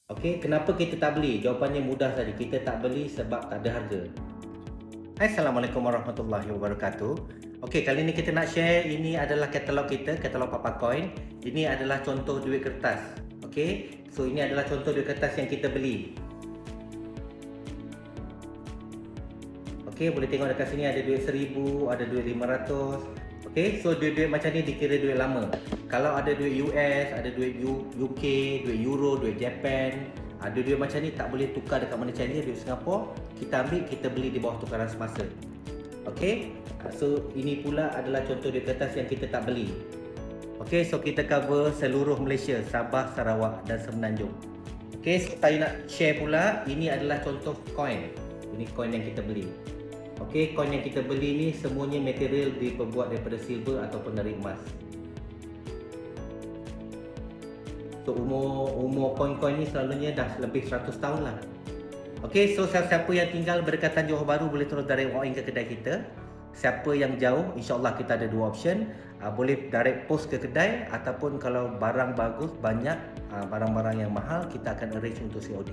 Okey, kenapa kita tak beli? Jawapannya mudah saja, kita tak beli sebab tak ada harga. Hai, Assalamualaikum warahmatullahi wabarakatuh. Okey, kali ni kita nak share, ini adalah katalog kita, katalog Papa Coin. Ini adalah contoh duit kertas. Okey, so ini adalah contoh duit kertas yang kita beli. Okey, boleh tengok dekat sini ada duit 1000, ada duit 500. Okey, so duit-duit macam ni dikira duit lama. Kalau ada duit US, ada duit UK, duit Euro, duit Japan, ada duit macam ni tak boleh tukar dekat mana China, duit Singapura, kita ambil, kita beli di bawah tukaran semasa. Okey, so ini pula adalah contoh duit kertas yang kita tak beli. Okey, so kita cover seluruh Malaysia, Sabah, Sarawak dan Semenanjung. Okey, so saya nak share pula, ini adalah contoh coin. Ini coin yang kita beli. Okey, coin yang kita beli ni semuanya material diperbuat daripada silver ataupun dari emas. So umur coin-coin ni selalunya dah lebih 100 tahun lah. Okey, so siapa yang tinggal berdekatan Johor Bahru boleh terus direct walk in ke kedai kita. Siapa yang jauh, insyaAllah kita ada dua option. Boleh direct post ke kedai, ataupun kalau barang bagus, banyak barang-barang yang mahal, kita akan arrange untuk COD.